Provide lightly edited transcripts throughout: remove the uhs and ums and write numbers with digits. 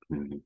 I'm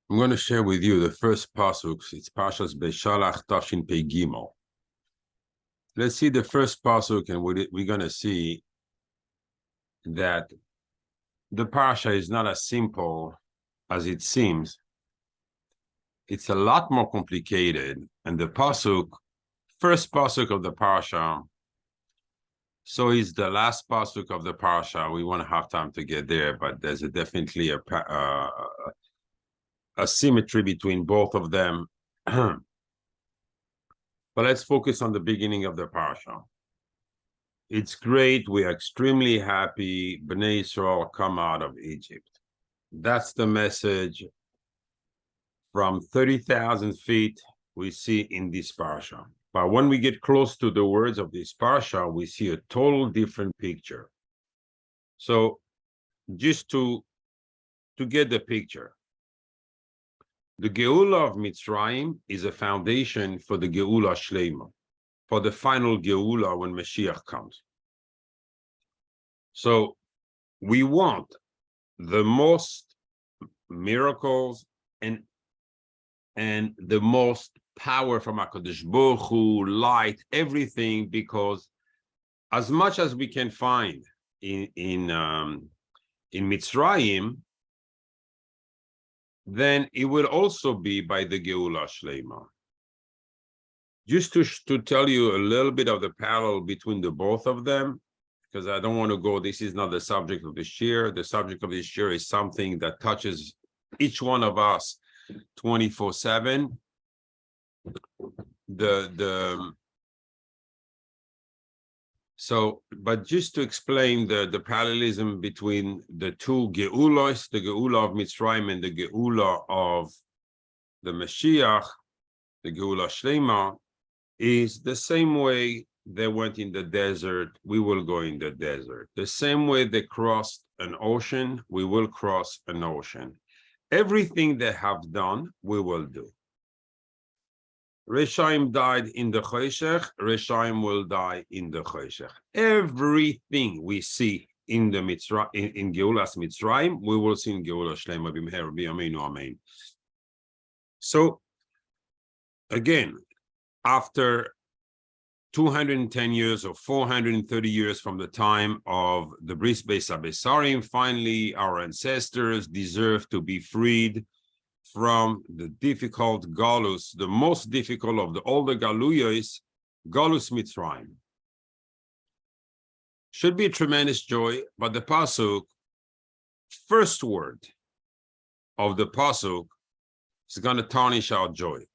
going to share with you the first pasuk. It's Parshas Beshalach Tafshin Pei Gimel. Let's see the first pasuk, and we're going to see that the Parasha is not as simple as it seems. It's a lot more complicated. And the pasuk, first pasuk of the Parasha, so is the last pasuk of the Parasha. We won't have time to get there, but there's definitely a symmetry between both of them. But let's focus on the beginning of the Parasha. It's great. We are extremely happy. Bnei Israel come out of Egypt. That's the message from 30,000 feet we see in this Parasha. But when we get close to the words of this Parasha, we see a total different picture. So just to get the picture, the Geula of Mitzrayim is a foundation for the Geula Shleima, for the final Geula when Mashiach comes. So we want the most miracles and the most power from HaKadosh Baruch Hu, light, everything, because as much as we can find in Mitzrayim, then it will also be by the Geula Shleima. Just to tell you a little bit of the parallel between the both of them, because I don't want to go, this is not the subject of this year. The subject of this year is something that touches each one of us 24/7. But just to explain the parallelism between the two Geulos, the Geula of Mitzrayim and the Geula of the Mashiach, the Geula Shleima, is the same way they went in the desert, we will go in the desert. The same way they crossed an ocean, we will cross an ocean. Everything they have done, we will do. Reshaim died in the Choshech, Reshaim will die in the Choshech. Everything we see in the in Geulas Mitzrayim, we will see in Geula Shleima b'meher b'yameinu amen. So, again, after 210 years or 430 years from the time of the Bris Beis HaBesarim, finally our ancestors deserve to be freed from the difficult Galus, the most difficult of all the Galuyos, Galus Mitzrayim. Should be a tremendous joy, but the Pasuk, first word of the Pasuk is going to tarnish our joy.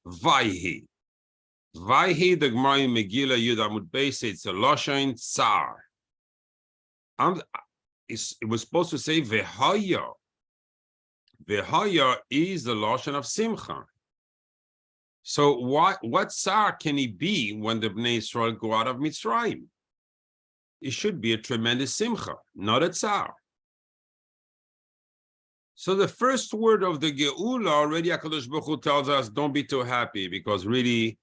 Vayhi. Vayhi, the Gemara in Megillah Yud Amud Beis, it's a Lashon Tsar. It was supposed to say Vehaya. Vehaya is the Lashon of Simcha. So what Tsar can it be when the Bnei Israel go out of Mitzrayim? It should be a tremendous Simcha, not a Tsar. So the first word of the Geula, already HaKadosh Baruch Hu tells us, don't be too happy, because really,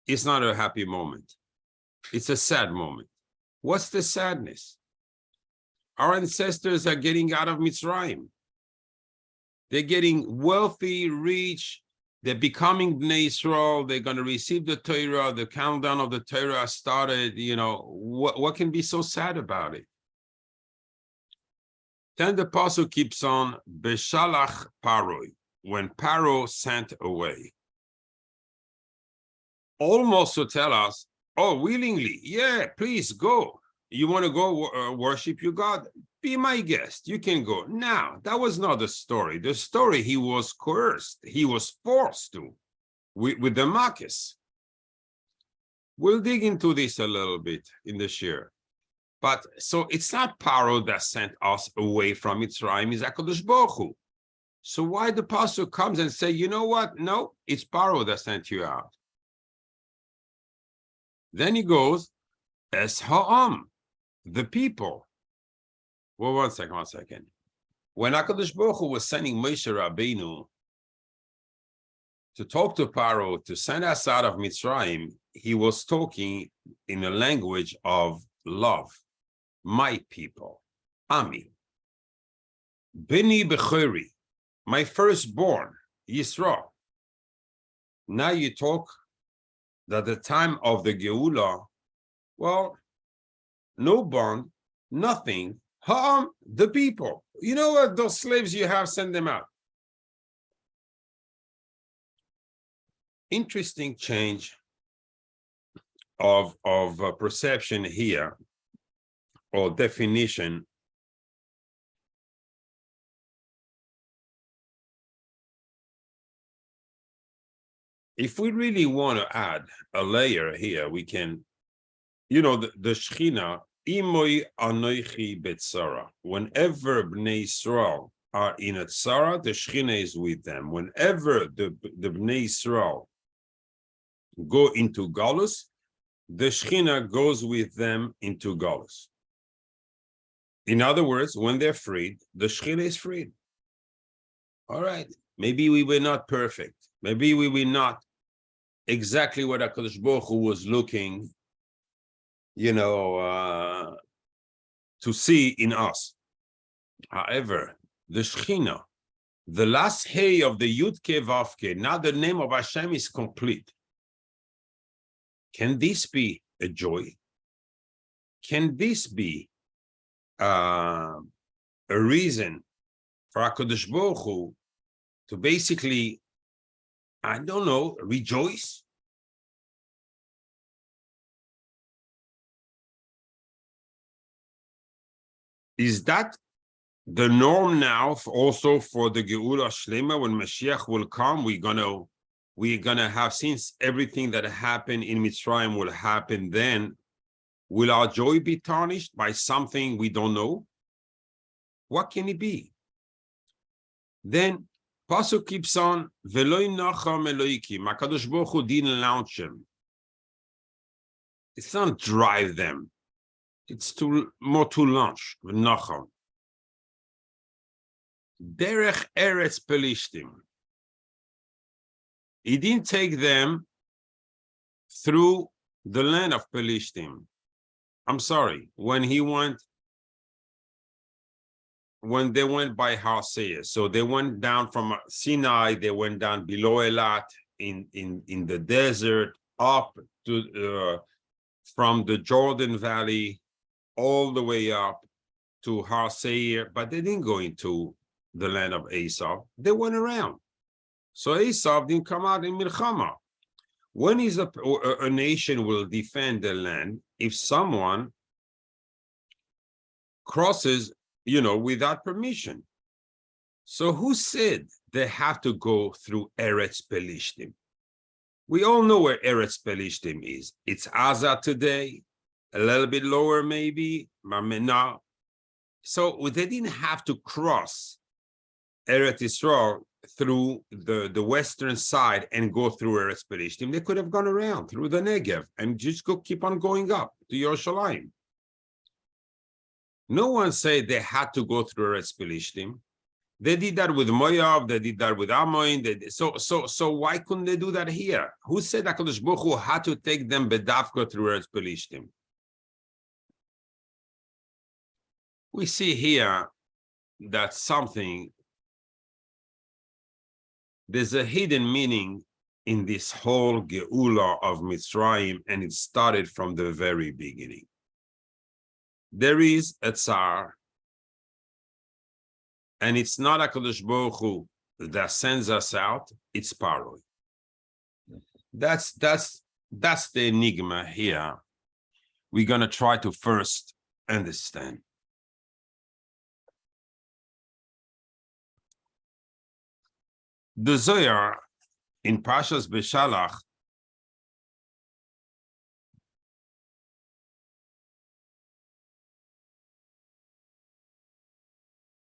it's not a happy moment. It's a sad moment. What's the sadness? Our ancestors are getting out of Mitzrayim. They're getting wealthy, rich. They're becoming Bnei Israel. They're going to receive the Torah. The countdown of the Torah started. You know, what can be so sad about it? Then the Pasuk keeps on, Beshalach Paroi, when Paro sent away. Almost to tell us, oh, willingly, yeah, please go. You want to go worship your God? Be my guest. You can go. Now, that was not the story. The story, he was coerced. He was forced to, with the Makis. We'll dig into this a little bit in the shir. But so it's not Paro that sent us away from Mitzrayim, it's HaKadosh Baruch Hu. So why the pasuk comes and say, you know what? No, it's Paro that sent you out. Then he goes, Es ha'am, the people. Well, one second. When HaKadosh Baruch Hu was sending Moshe Rabbeinu to talk to Paro, to send us out of Mitzrayim, he was talking in a language of love. My people, Ami. Bini Bechori, my firstborn, Yisro. Now you talk that the time of the Geula, well, no bond, nothing, the people. You know what? Those slaves you have, send them out. Interesting change of perception here, or definition. If we really want to add a layer here, we can, you know, the Shechina, Imoi Anoichi Betzara. Whenever Bnei Yisrael are in a tzara, the Shechina is with them. Whenever the Bnei Yisrael go into Galus, the Shechina goes with them into Galus. In other words, when they're freed, the Shechina is freed. All right, maybe we were not perfect. Maybe we were not exactly what HaKadosh Baruch Hu was looking, you know, to see in us. However, the Shechina, the last hey of the Yud Ke Vav Ke, now the name of Hashem is complete. Can this be a joy? Can this be a reason for HaKadosh Baruch Hu to basically, I don't know, rejoice? Is that the norm now also for the Geula Shlema? When Mashiach will come, we're gonna have, since everything that happened in Mitzrayim will happen then, will our joy be tarnished by something we don't know? What can it be? Then Pasuk keeps on, Veloi nacham Eloikim. HaKadosh Baruch Hu didn't launch them. It's not drive them. It's more to launch, nacham. Derech Eretz Pelishtim. He didn't take them through the land of Pelishtim. I'm sorry, when they went by Har Seir. So they went down from Sinai, they went down below Elat in the desert, up to from the Jordan Valley all the way up to Har Seir, but they didn't go into the land of Esau. They went around. So Esau didn't come out in Milchama. When is a nation will defend the land if someone crosses, you know, without permission? So who said they have to go through Eretz Pelishtim? We all know where Eretz Pelishtim is. It's Gaza today, a little bit lower maybe, Mamena. So they didn't have to cross Eretz Yisrael through the western side and go through Eretz Pelishtim. They could have gone around through the Negev and just keep on going up to Yerushalayim. No one said they had to go through Eretz Pelishtim. They did that with Moab, they did that with Ammon. So why couldn't they do that here? Who said HaKadosh Baruch Hu had to take them bedavka through Eretz Pelishtim? We see here that there's a hidden meaning in this whole Geula of Mitzrayim, and it started from the very beginning. There is a Tsar, and it's not HaKadosh Baruch Hu that sends us out, it's Paro. That's the enigma here. We're going to try to first understand. The Zohar in Parshas Beshalach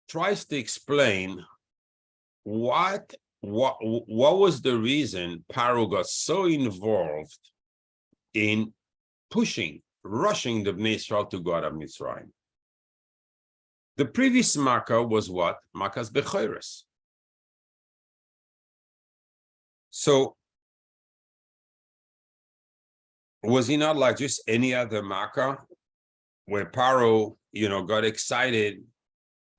tries to explain what was the reason Paro got so involved in rushing the Bnei Israel to go out of Mitzrayim? The previous Makkah was what? Makkah's Bechoros. So was he not like just any other Makkah where Paro, got excited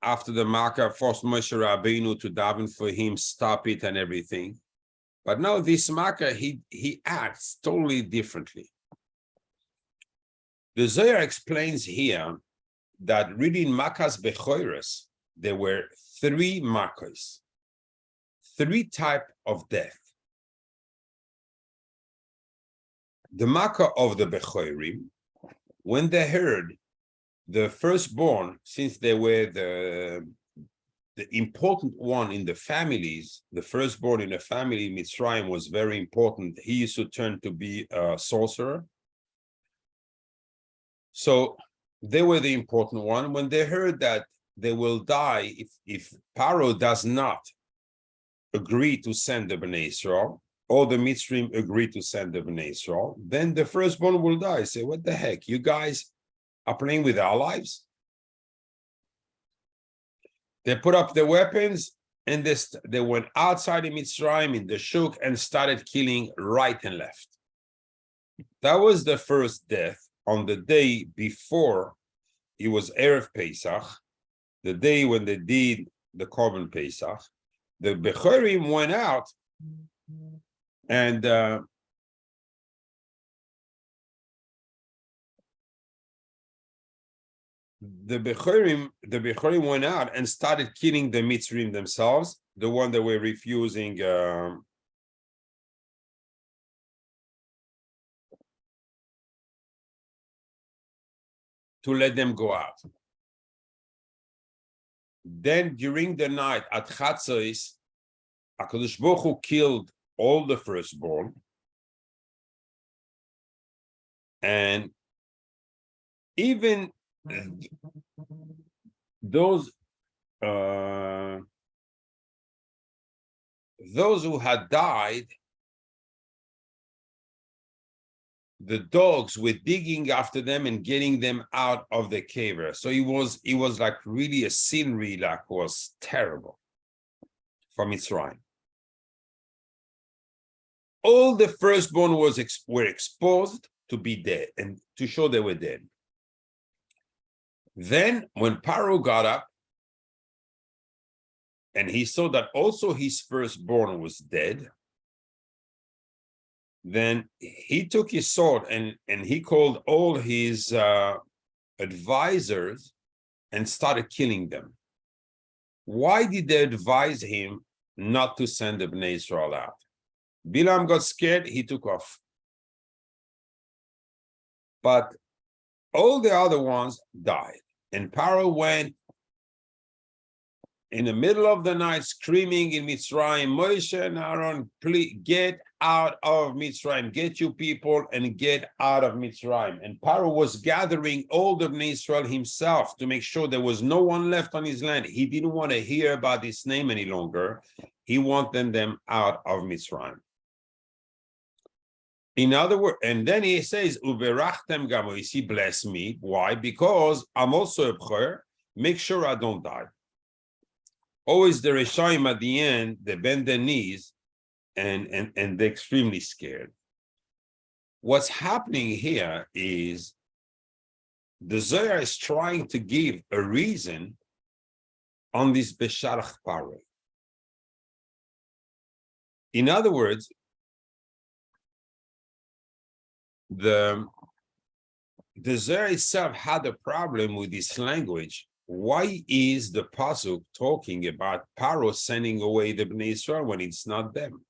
after the Makkah, forced Moshe Rabbeinu to daven for him, stop it and everything? But now this Makkah, he acts totally differently. The Zohar explains here that reading Makkah's Bechoros, there were 3 Makkahs, 3 types of death. The Makkah of the Bechorim, when they heard the firstborn, since they were the important one in the families, the firstborn in the family in Mitzrayim was very important. He used to turn to be a sorcerer. So they were the important one. When they heard that they will die if Paro does not agree to send the Bnei Israel, or the Mitzrayim agree to send the Bnei Israel, then the firstborn will die. Say, what the heck? You guys are playing with our lives? They put up their weapons and they went outside of Mitzrayim in the shuk and started killing right and left. That was the first death on the day before it was Erev Pesach, the day when they did the Korban Pesach. The Bechorim went out and the Bechorim went out and started killing the Mitzrayim themselves, the one that were refusing to let them go out. Then during the night at Chatzos, HaKadosh Baruch Hu killed all the firstborn, and even those who had died, the dogs were digging after them and getting them out of the cave. So it was like really a scenery that was terrible for Mitzrayim. All the firstborn were exposed to be dead and to show they were dead. Then when Paro got up and he saw that also his firstborn was dead, then he took his sword and he called all his advisors and started killing them. Why did they advise him not to send the Bnei Israel out? Bilam got scared, he took off. But all the other ones died. And Paro went in the middle of the night screaming in Mitzrayim, Moshe and Aaron, please get out of Mitzrayim, get you people and get out of Mitzrayim. And Paro was gathering all the Bnei Israel himself to make sure there was no one left on his land. He didn't want to hear about this name any longer. He wanted them out of Mitzrayim. In other words, and then he says, Uberachtem gamois, he bless me. Why? Because I'm also a b'chor. Make sure I don't die. Always the Reshaim at the end, they bend their knees and they're extremely scared. What's happening here is the Zohar is trying to give a reason on this Beshalach Paro. In other words, the Zohar itself had a problem with this language. Why is the pasuk talking about Paro sending away the Bnei Israel when it's not them?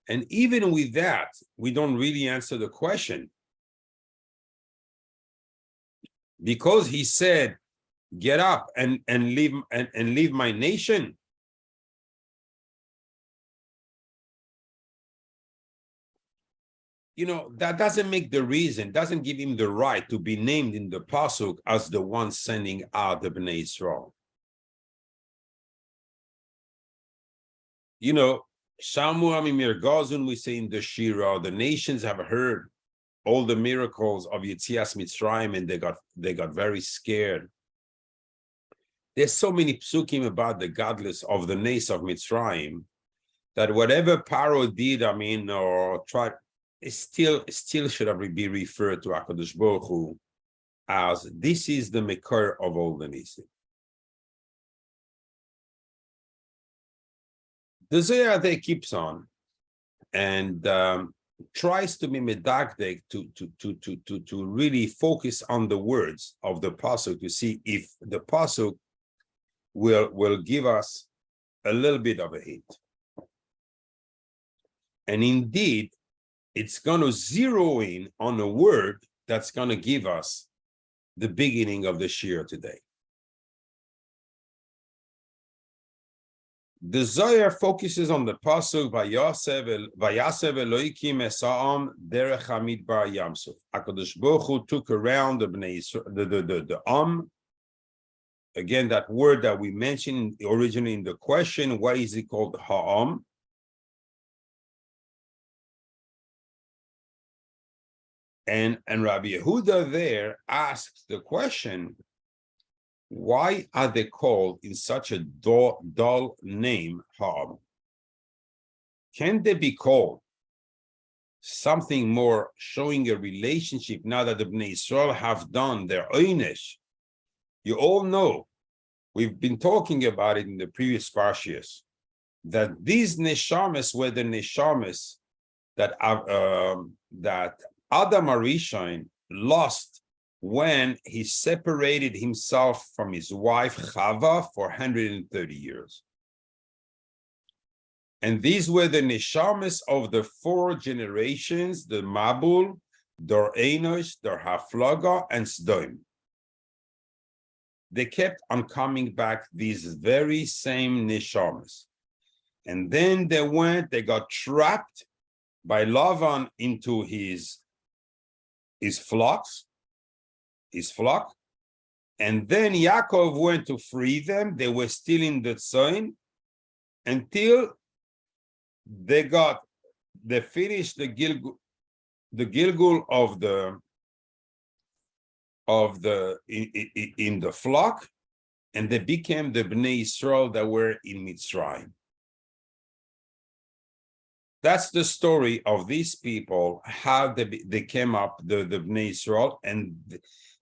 And even with that, we don't really answer the question. Because he said, get up and leave my nation. You know, that doesn't make the reason, doesn't give him the right to be named in the pasuk as the one sending out the Bnei Israel. you know, Shamu Amimir Gazun, we say in the Shira, the nations have heard all the miracles of Yetzias Mitzrayim, and they got very scared. There's so many psukim about the godless of the Nes of Mitzrayim that whatever Paro did, or tried, it still should have be referred to HaKadosh Baruch Hu as this is the Mekor of all the Nisim. The Zohar there keeps on and tries to be medagdek to really focus on the words of the pasuk to see if the pasuk will give us a little bit of a hint. And indeed, it's going to zero in on a word that's going to give us the beginning of the shir today. The Zohar focuses on the pasuk Vayasev Eloikim Esa'am Derech Hamidbar Yamsuf. HaKadosh Baruch Hu took around the Bnei Yisrael, the again, that word that we mentioned originally in the question, why is it called Ha'am? And Rabbi Yehuda there asks the question, why are they called in such a dull name, Ha'am? Can they be called something more showing a relationship now that the Bnei Yisrael have done their oynesh? You all know, we've been talking about it in the previous parshas, that these neshamas were the neshamas that Adam HaRishon lost when he separated himself from his wife Chava for 130 years. And these were the neshamas of the 4 generations, the Mabul, Dor Enosh, Dor Haflaga, and Sdom. They kept on coming back, these very same neshamas. And then they got trapped by Lavan into his flock. And then Yaakov went to free them. They were still in the Tzoin until they finished the Gilgul in the flock, and they became the Bnei Yisrael that were in Mitzrayim. That's the story of these people, how they came up, the Bnei Yisrael, and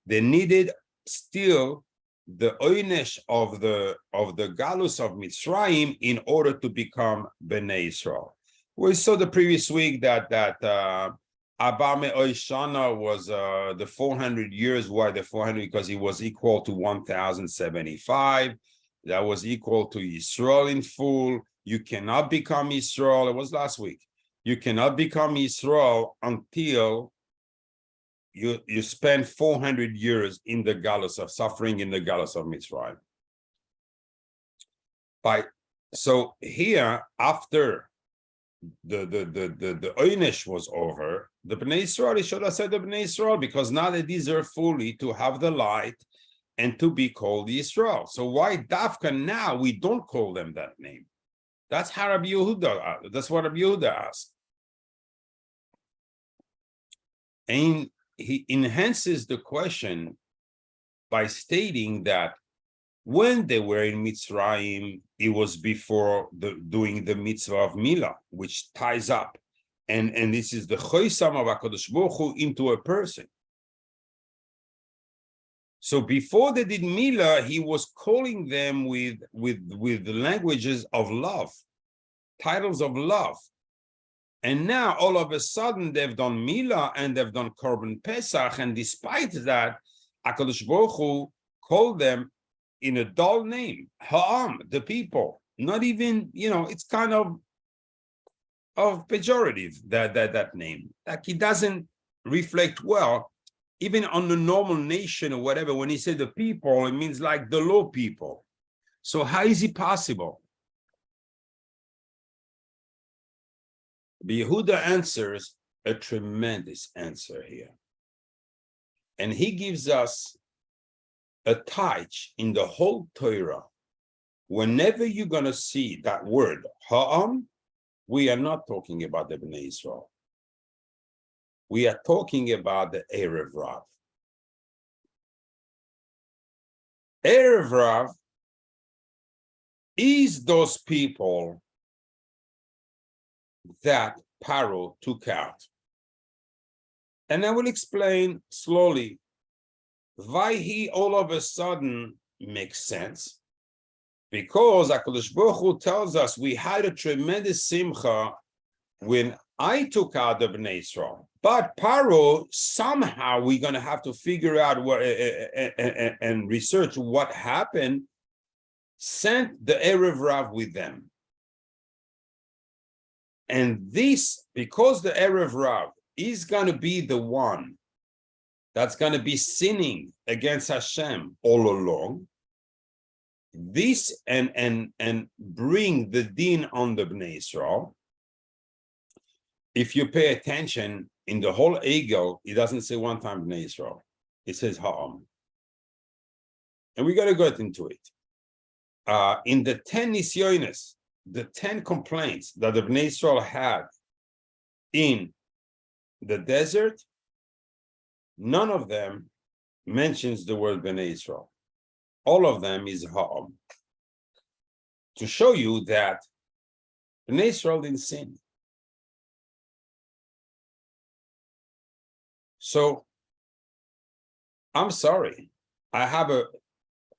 they needed still the oynesh of the galus of Mitzrayim in order to become Bnei Yisrael. We saw the previous week that Abame Oishana was the 400 years. Why the 400? Because it was equal to 1,075. That was equal to Yisrael in full. You cannot become Yisrael. It was last week. You cannot become Yisrael until you spend 400 years in the galus of suffering in the galus of Mitzrayim. So here, after the oynesh was over, the Bnei Yisrael, he should have said the Bnei Yisrael, because now they deserve fully to have the light and to be called Yisrael. So why Dafka now we don't call them that name? That's how Rabbi Yehuda, that's what Rabbi Yehuda asked. And he enhances the question by stating that when they were in Mitzrayim, it was before doing the mitzvah of Milah, which ties up. And this is the choisam of HaKadosh Baruch Hu into a person. So before they did Milah, he was calling them with the languages of love, titles of love. And now all of a sudden they've done Milah and they've done Korban Pesach, and despite that, HaKadosh Baruch Hu called them in a dull name, Ha'am, the people. Not even, it's kind of pejorative, that name. Like it doesn't reflect well, even on the normal nation or whatever. When he said the people, it means like the low people. So how is it possible? Yehuda answers a tremendous answer here. And he gives us a touch in the whole Torah whenever you're going to see that word, ha'am, we are not talking about the Bnei Israel. We are talking about the Erev Rav. Erev Rav is those people that Paro took out. And I will explain slowly why he all of a sudden makes sense. Because HaKadosh Baruch Hu tells us we had a tremendous simcha when I took out the Bnei Israel. But Paro, somehow we're going to have to figure out what and research what happened, sent the Erev Rav with them. And this, because the Erev Rav is going to be the one that's going to be sinning against Hashem all along, this and bring the din on the Bnei Israel. If you pay attention, in the whole Egel, it doesn't say one time Bnei Israel. It says Ha'am. And we got to go into it. In the 10 Nisyonis, the 10 complaints that the Bnei Israel had in the desert, none of them mentions the word Bnei Israel. All of them is Ha'am. To show you that Bnei Israel didn't sin. So, I'm sorry. I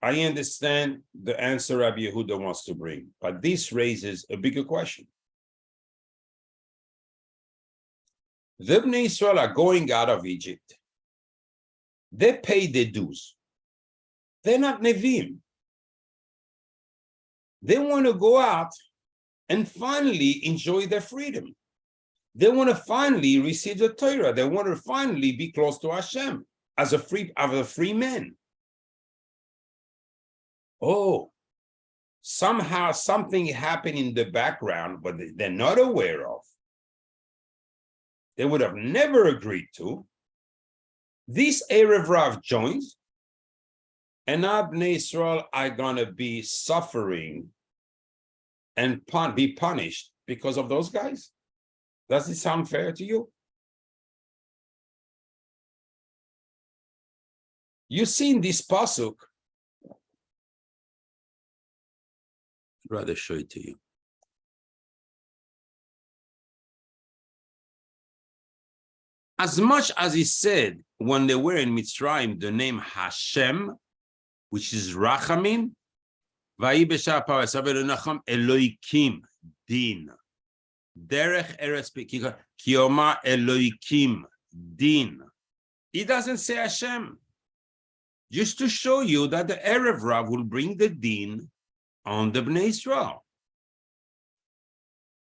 understand the answer Rabbi Yehuda wants to bring, but this raises a bigger question. The Bnei Israel are going out of Egypt. They pay their dues. They're not Nevi'im. They want to go out and finally enjoy their freedom. They want to finally receive the Torah. They want to finally be close to Hashem as a free man. Oh, somehow something happened in the background, but they're not aware of. They would have never agreed to. This Erev Rav joins, and now Bnei Israel are going to be suffering and be punished because of those guys. Does it sound fair to you? You see in this pasuk, I'd rather show it to you. As much as he said when they were in Mitzrayim, the name Hashem, which is Rachamim, Vayi b'shah Parasha v'lenacham Eloikim din. Derech Eretz Kioma Eloikim din. He doesn't say Hashem. Just to show you that the Erev Rav will bring the din on the Bnei Israel.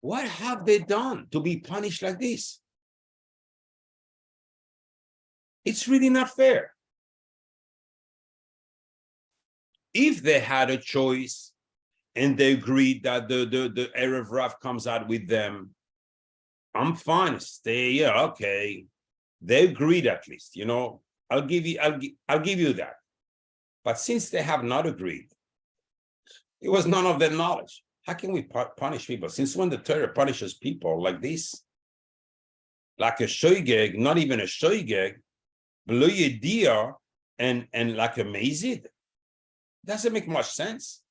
What have they done to be punished like this? It's really not fair. If they had a choice and they agreed that the Erev Rav comes out with them, I'm fine. Stay, yeah, okay. They agreed at least, you know. I'll give you that. But since they have not agreed, it was none of their knowledge. How can we punish people? Since when the Torah punishes people like this? Like a shoygeg, not even a shoygeg, below yedia, and like a mezid? Doesn't make much sense.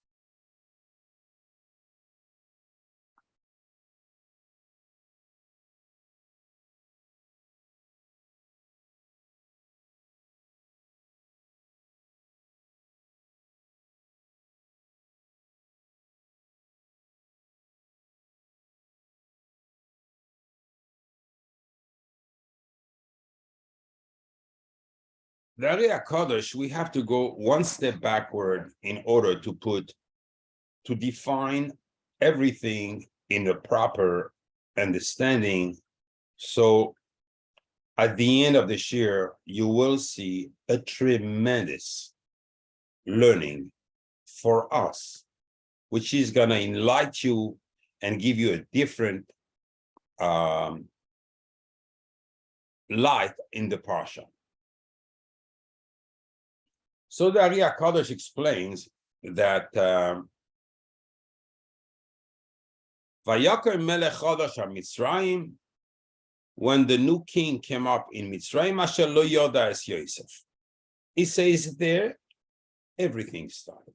The Ari HaKadosh, we have to go one step backward in order to define everything in the proper understanding. So at the end of this year, you will see a tremendous learning for us, which is going to enlighten you and give you a different light in the Parasha. So the Ari HaKadosh explains that Vayaker melech chadash ha-Mitzrayim, when the new king came up in Mitzrayim, asher lo yoda es Yosef. He says there, everything started.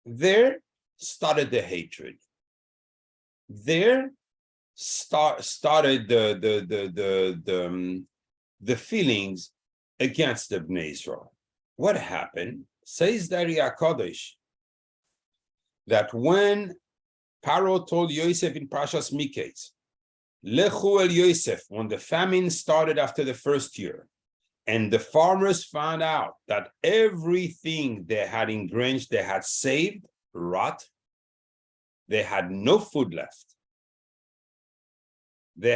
There started the hatred. There started the feelings against the Bnei Israel. What happened? Says the Kodesh that when Paro told Yosef in Parashat Miketz, Lechu el Yosef, when the famine started after the first year, and the farmers found out that everything they had engranged, they had saved, rot, they had no food left. They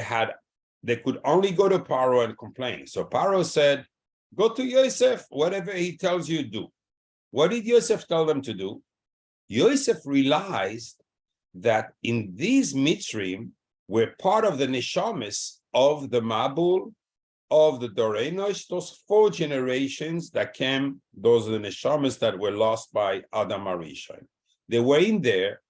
could only go to Paro and complain. So Paro said, go to Yosef, whatever he tells you, do. What did Yosef tell them to do? Yosef realized that in these Mitzrim were part of the Neshamis of the Mabul, of the Doreinosh, those 4 generations that came, those are the Neshamis that were lost by Adam Arishon. They were in there.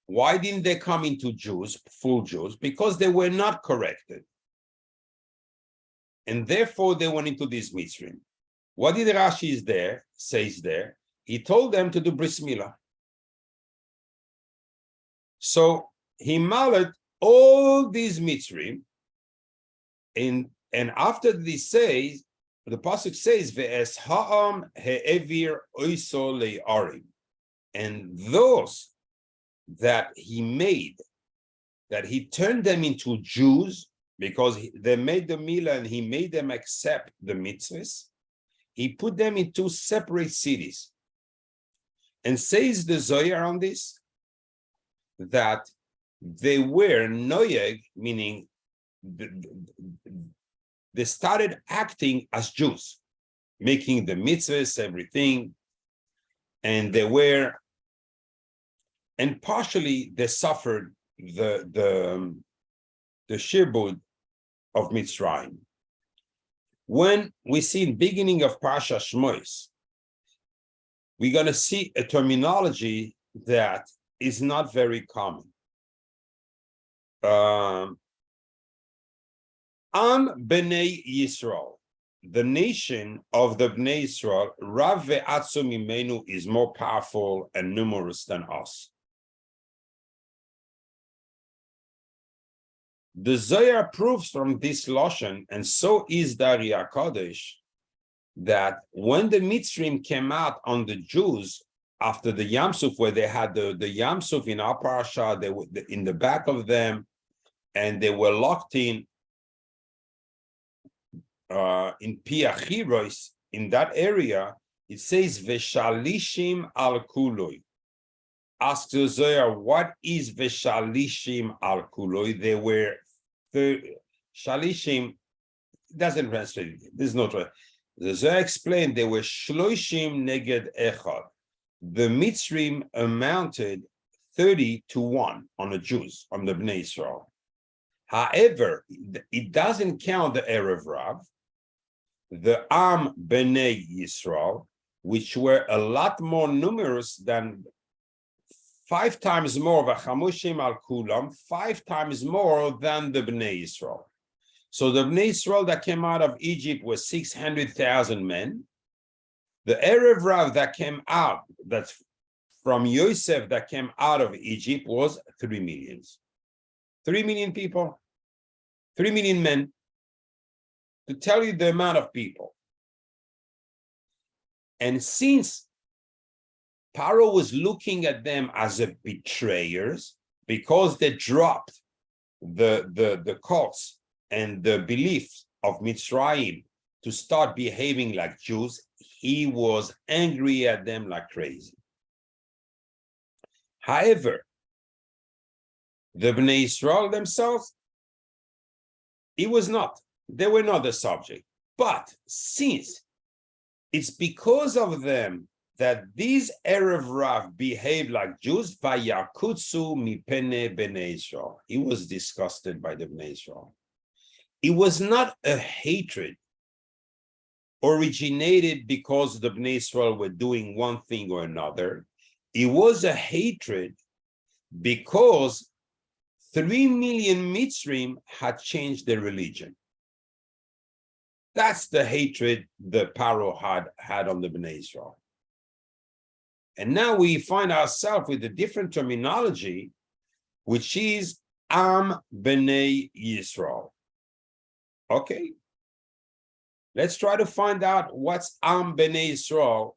Why didn't they come into Jews, full Jews? Because they were not corrected. And therefore they went into this Mitzrim. What did Rashi says there? He told them to do bris milah. So he maled all these Mitzrim, and after this says, the pasuk says, "Ve'es ha'am he'evir oiso le'arim," and those that he made, that he turned them into Jews because they made the milah and he made them accept the mitzvahs. He put them in 2 separate cities, and says the Zohar on this that they were noyeg, meaning they started acting as Jews, making the mitzvahs, everything, and they were, and partially they suffered the shirbud of Mitzrayim. When we see in beginning of Parasha Shmois, we're going to see a terminology that is not very common. Am Bnei Yisrael, the nation of the Bnei Yisrael, Rav ve'atzum imenu, is more powerful and numerous than us. The Zohar proves from this lashon, and so is the Ari Kodesh, that when the Mitzrim came out on the Jews after the Yam Suf, where they had the Yam Suf in our Parasha, they were in the back of them, and they were locked in Piachiros, in that area, it says Veshalishim al Kuloi. Ask the Zohar, what is Veshalishim al Kuloi? They were Shalishim, doesn't translate. There's no translation. The Zohar explained they were Shloishim neged echad. The Mitzrim amounted 30-1 on the Jews, on the Bnei Israel. However, it doesn't count the Erev Rav, the Am Bnei Yisrael, which were a lot more numerous than 5 times more of a Chamushim al Kulam, 5 times more than the Bnei Yisrael. So the Bnei Yisrael that came out of Egypt was 600,000 men. The Erev Rav that came out, that's from Yosef that came out of Egypt, was 3 million. 3 million people, 3 million men, to tell you the amount of people. And since Paro was looking at them as a betrayers, because they dropped the cults and the beliefs of Mitzrayim to start behaving like Jews, he was angry at them like crazy. However, the Bnei Israel themselves, it was not. They were not the subject. But since it's because of them that these Erev Rav behaved like Jews, vayakutsu mipene bnei Israel. He was disgusted by the Bnei Israel. It was not a hatred originated because the Bnei Israel were doing one thing or another. It was a hatred because 3 million Mitzrim had changed their religion. That's the hatred that Paro had on the Bnei Israel. And now we find ourselves with a different terminology, which is Am Bnei Yisrael. Okay. Let's try to find out what's Am Bnei Yisrael,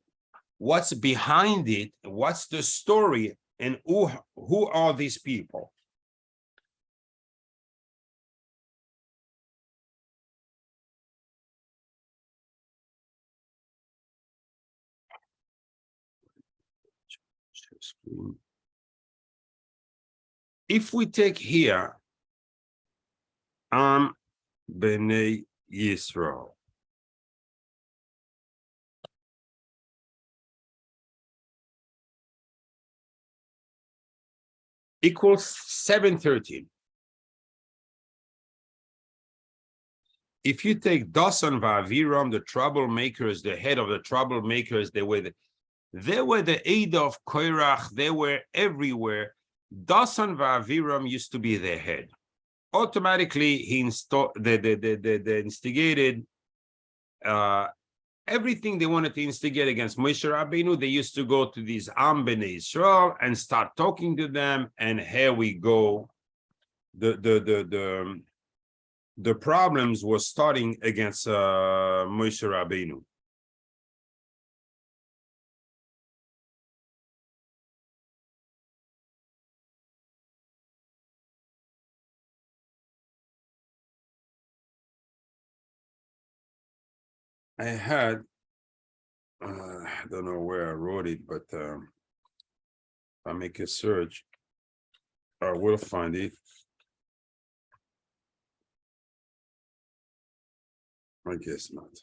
what's behind it, what's the story, and who are these people? If we take here Am Bnei Yisrael, equals 713. If you take Dasan Va'aviram, the troublemakers, the head of the troublemakers, they were the aid of Koirach, they were everywhere. Dasan Va'aviram used to be their head. Automatically, he instigated everything they wanted to instigate against Moshe Rabbeinu. They used to go to these Am Bnei Israel and start talking to them, and here we go. The problems were starting against Moshe Rabbeinu. I had, I don't know where I wrote it, but if I make a search, I will find it. I guess not.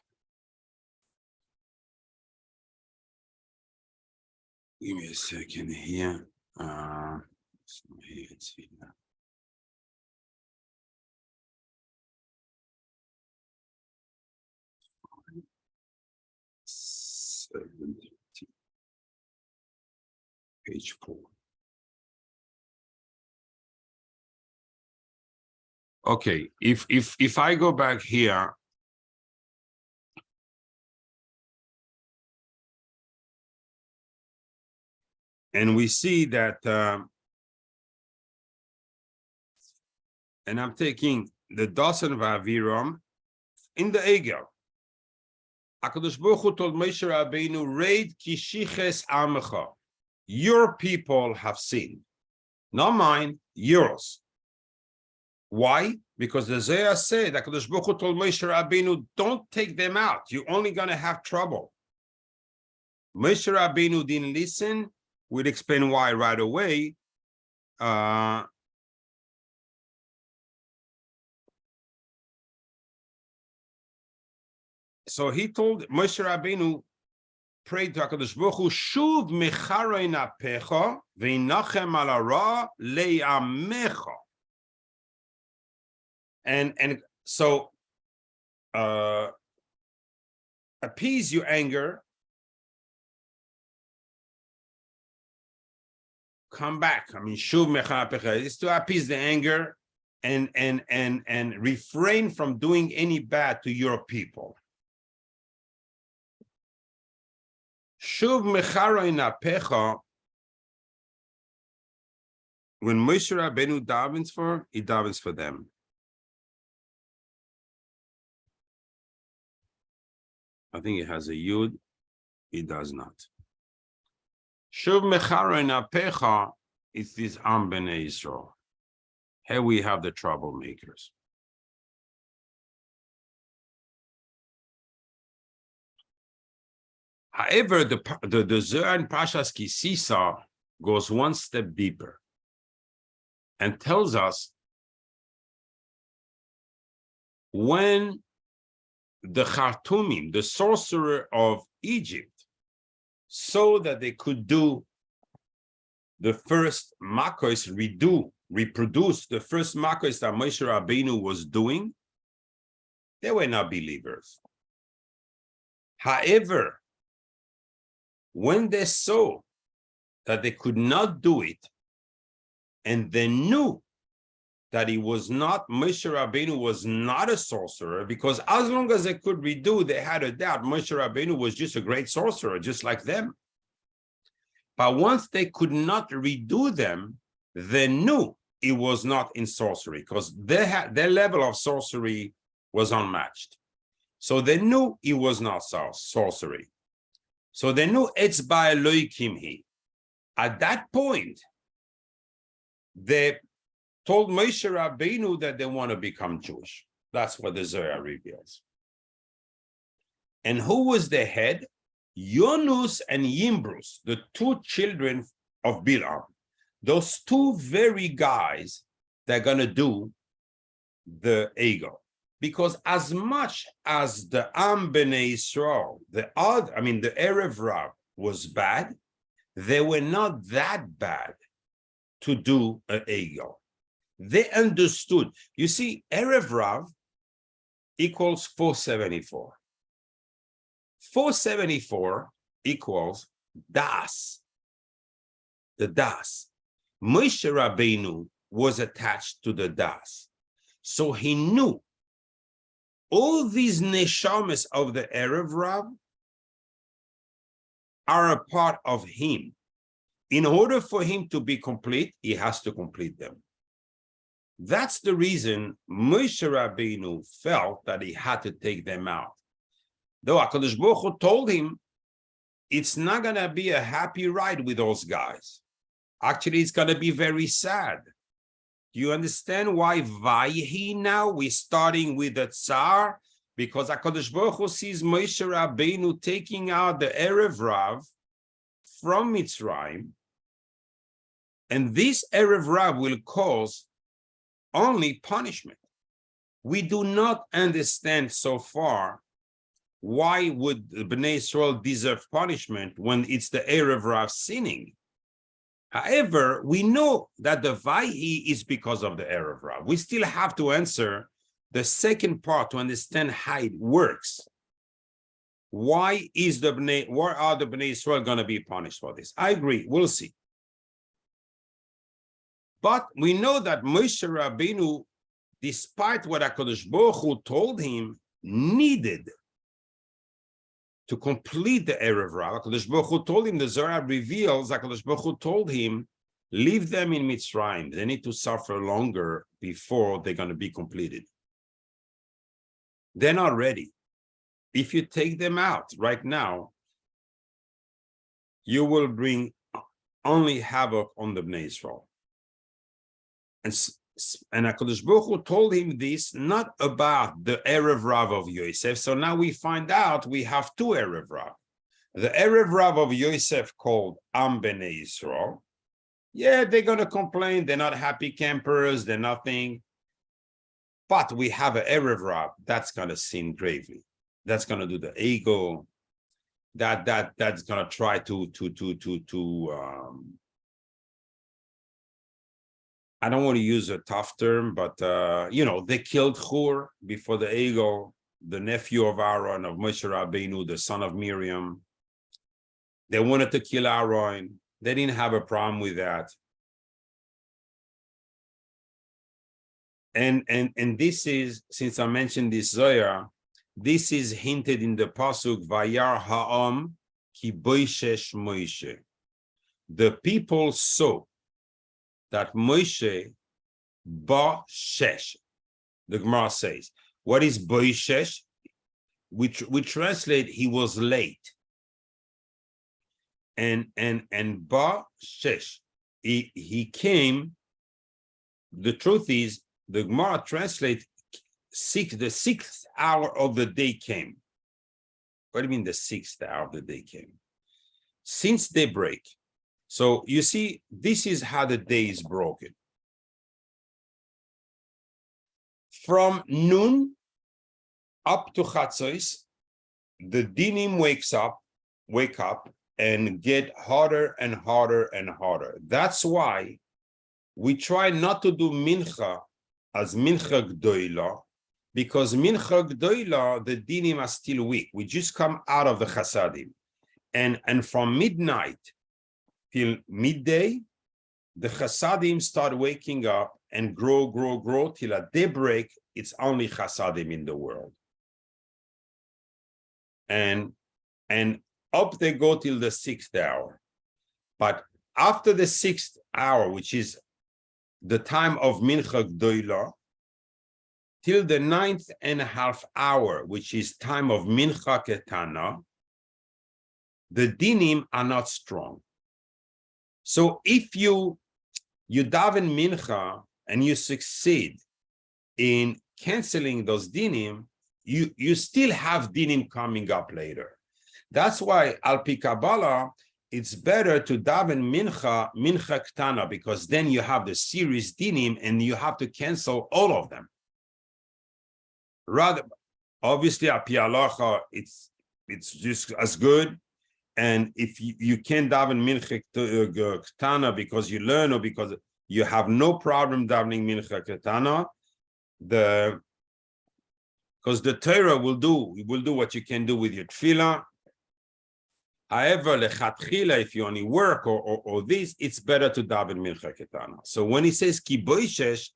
Give me a second here. Let's see now. Page 4. Okay, if I go back here, and we see that, and I'm taking the Dasan Va'aviram in the Egel. HaKadosh Baruch Hu told Moshe Rabbeinu, Reid kishiches amecha. Your people have sinned. Not mine, yours. Why? Because the Zohar said that HaKadosh Baruch Hu told Moshe Rabbeinu, don't take them out. You're only going to have trouble. Moshe Rabbeinu didn't listen. We'll explain why right away. So he told Moshe Rabbeinu, prayed to HaKadosh Baruch Hu, Shuv mecharein apecha v'inachem al hara le'amecha. And so appease your anger, come back. I mean, Shuv mecharein apecha is to appease the anger and refrain from doing any bad to your people. Shuv mecharein apecha. When Moshe Rabbeinu davens for, he davens for them. I think it has a yud. It does not. Shuv mecharein apecha is this Am Bnei Yisrael. Here we have the troublemakers. However, the Zohar in Parshas Kisisa goes one step deeper and tells us when the Khartoumim, the sorcerer of Egypt, saw that they could do the first makos, reproduce the first makos that Moshe Rabbeinu was doing, they were not believers. However, when they saw that they could not do it, and they knew that Moshe Rabbeinu was not a sorcerer, because as long as they could redo, they had a doubt Moshe Rabbeinu was just a great sorcerer, just like them. But once they could not redo them, they knew it was not in sorcery, because their level of sorcery was unmatched. So they knew it was not sorcery. So they knew it's by Elohim he. At that point, they told Moshe Rabbeinu that they want to become Jewish. That's what the Zohar reveals. And who was the head? Yonus and Yimbrus, the two children of Bilam. Those two very guys that are going to do the ego. Because as much as the Am B'nai Yisrael, the Erev Rav was bad, they were not that bad to do an ego. They understood. You see, Erev Rav equals 474. 474 equals Das. The Das. Moshe Rabbeinu was attached to the Das. So he knew all these neshamas of the Erev Rav are a part of him. In order for him to be complete, he has to complete them. That's the reason Moshe Rabbeinu felt that he had to take them out. Though HaKadosh Baruch Hu told him, it's not going to be a happy ride with those guys. Actually, it's going to be very sad. Do you understand why Vayhi now? We're starting with the Tsar, because HaKadosh Baruch Hu sees Moshe Rabbeinu taking out the Erev Rav from Mitzrayim, and this Erev Rav will cause only punishment. We do not understand so far why would Bnei Israel deserve punishment when it's the Erev Rav sinning. However, we know that the Vayhi is because of the Erev Rav. We still have to answer the second part to understand how it works. Why are the Bnei Israel going to be punished for this? I agree, we'll see. But we know that Moshe Rabbeinu, despite what HaKadosh Baruch Hu told him, needed to complete the Erev Rav. HaKadosh Baruch Hu told him, the Zohar reveals, HaKadosh Baruch Hu told him, leave them in Mitzrayim. They need to suffer longer before they're going to be completed. They're not ready. If you take them out right now, you will bring only havoc on the Bnei Israel. And HaKadosh Baruch Hu told him this not about the Erev Rav of Yosef. So now we find out we have two Erev Rav. The Erev Rav of Yosef called Am B'nai Yisrael. Yeah, they're going to complain. They're not happy campers. They're nothing. But we have an Erev Rav that's going to sin gravely. That's going to do the ego. That's going to try to I don't want to use a tough term, but, they killed Hur before the ego, the nephew of Aaron, of Moshe Rabbeinu, the son of Miriam. They wanted to kill Aaron. They didn't have a problem with that. And this is, since I mentioned this Zohar, this is hinted in the Pasuk, Vayar Ha'am Ki Boishesh Moshe. The people saw that Moshe Ba-shesh, the Gemara says. What is Ba-shesh? We translate he was late. And Ba-shesh, he came. The truth is, the Gemara translates the 6th hour of the day came. What do you mean the 6th hour of the day came? Since daybreak. So you see, this is how the day is broken. From noon up to Chatzos, the dinim wake up and get harder and harder and harder. That's why we try not to do mincha as mincha gdoila, because mincha gdoila, the dinim are still weak. We just come out of the chasadim. And from midnight till midday, the Chasadim start waking up and grow till at daybreak, it's only Chasadim in the world. And up they go till the 6th hour. But after the 6th hour, which is the time of Mincha Gdoila, till the 9.5 hour, which is time of Mincha Ketana, the dinim are not strong. So if you daven Mincha and you succeed in canceling those dinim, you still have dinim coming up later. That's why Al Pi Kabbalah, it's better to daven Mincha Ktana, because then you have the serious dinim and you have to cancel all of them. Rather, obviously, Al Pi Halacha, it's just as good. And if you can't daven Mincha Ketana because you learn or because you have no problem davening Mincha Ketana, because the Torah will do what you can do with your tefillah. However, lechatchila, if you only work or this, it's better to daven Mincha Ketana. So when he says Ki Boishesh,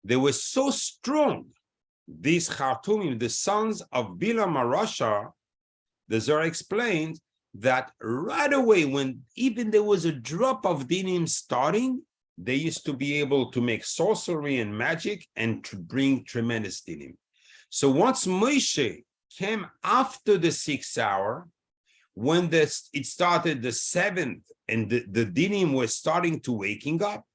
they were so strong. These Chartumim, the sons of Bilam Arasha, the Zohar explains that right away, when even there was a drop of dinim starting, they used to be able to make sorcery and magic and to bring tremendous dinim. So once Moshe came after the 6th hour, when it started the 7th and the dinim were starting to waking up,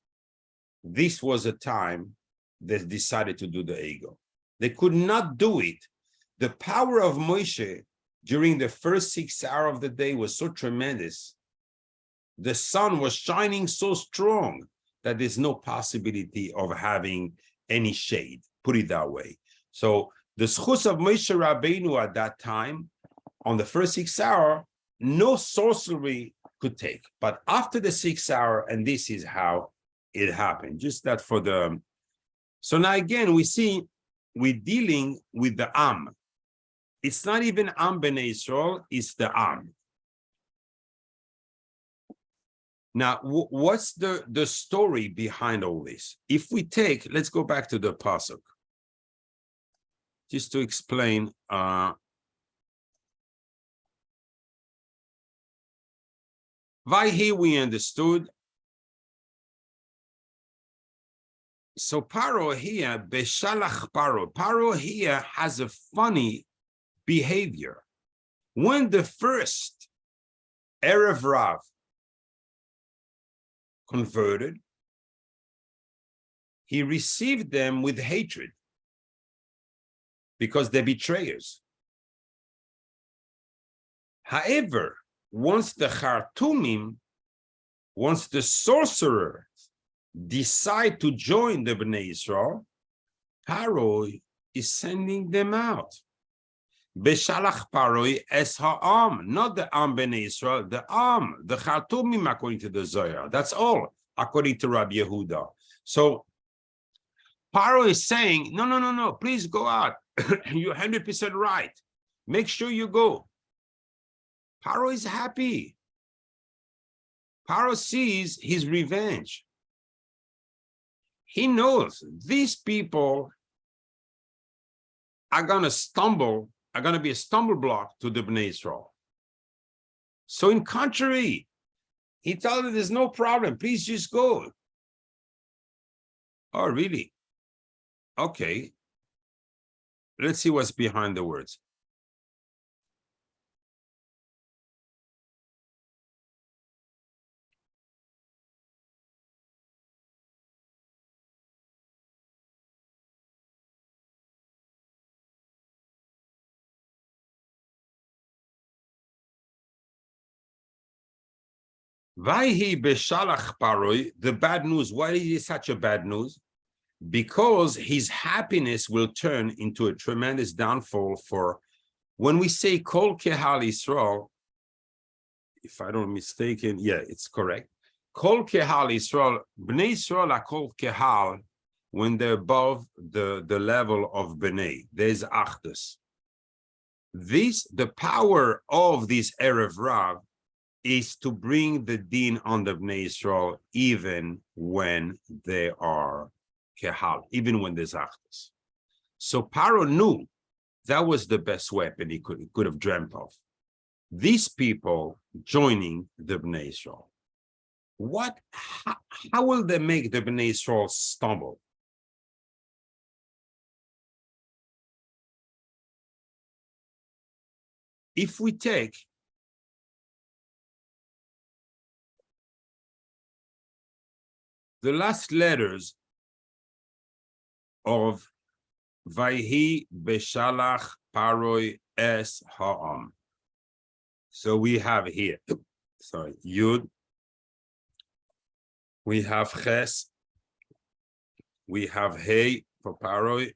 this was a time they decided to do the ego. They could not do it. The power of Moshe during the first 6 hours of the day was so tremendous. The sun was shining so strong that there's no possibility of having any shade, put it that way. So the schus of Moshe Rabbeinu at that time, on the first 6 hours, no sorcery could take. But after the 6th hour, and this is how it happened, just that for the... So now again, we see we're dealing with the Am. It's not even Am Bnei Yisrael, it's the Am. Now, what's the story behind all this? If we take, let's go back to the Pasuk, just to explain. Vayhi, we understood. So Paro here, Beshalach Paro here has a funny behavior. When the first Erev Rav converted, he received them with hatred because they're betrayers. However, once the Chartumim, once the sorcerer decide to join the Bnei Yisrael, Paroi is sending them out. Beshalach Paroi es ha'am, not the Am Bnei Yisrael, the Am, the Chartumim, according to the Zohar. That's all, according to Rabbi Yehuda. So Paro is saying, no, please go out. You're 100% right. Make sure you go. Paro is happy. Paro sees his revenge. He knows these people are going to be a stumble block to the Bnei Yisrael. So in contrary, he told them there's no problem. Please just go. Oh, really? Okay. Let's see what's behind the words. Vayhi beshalach paroi, the bad news. Why is it such a bad news? Because his happiness will turn into a tremendous downfall for, when we say Kol Kehal Yisrael, if I don't mistaken, yeah, it's correct. Kol Kehal Yisrael, Bnei Yisrael are Kol Kehal when they're above the level of Bnei. There's Achdus. The power of this Erev Rav is to bring the din on the Bnei Yisrael even when they are kehal, even when there's achdus. So Paro knew that was the best weapon he could have dreamt of. These people joining the Bnei Yisrael. How will they make the Bnei Yisrael stumble? If we take the last letters of Vayhi Beshalach Paroi Es Ha'am. So we have here, sorry, Yud, we have Ches, we have Hey for Paroi,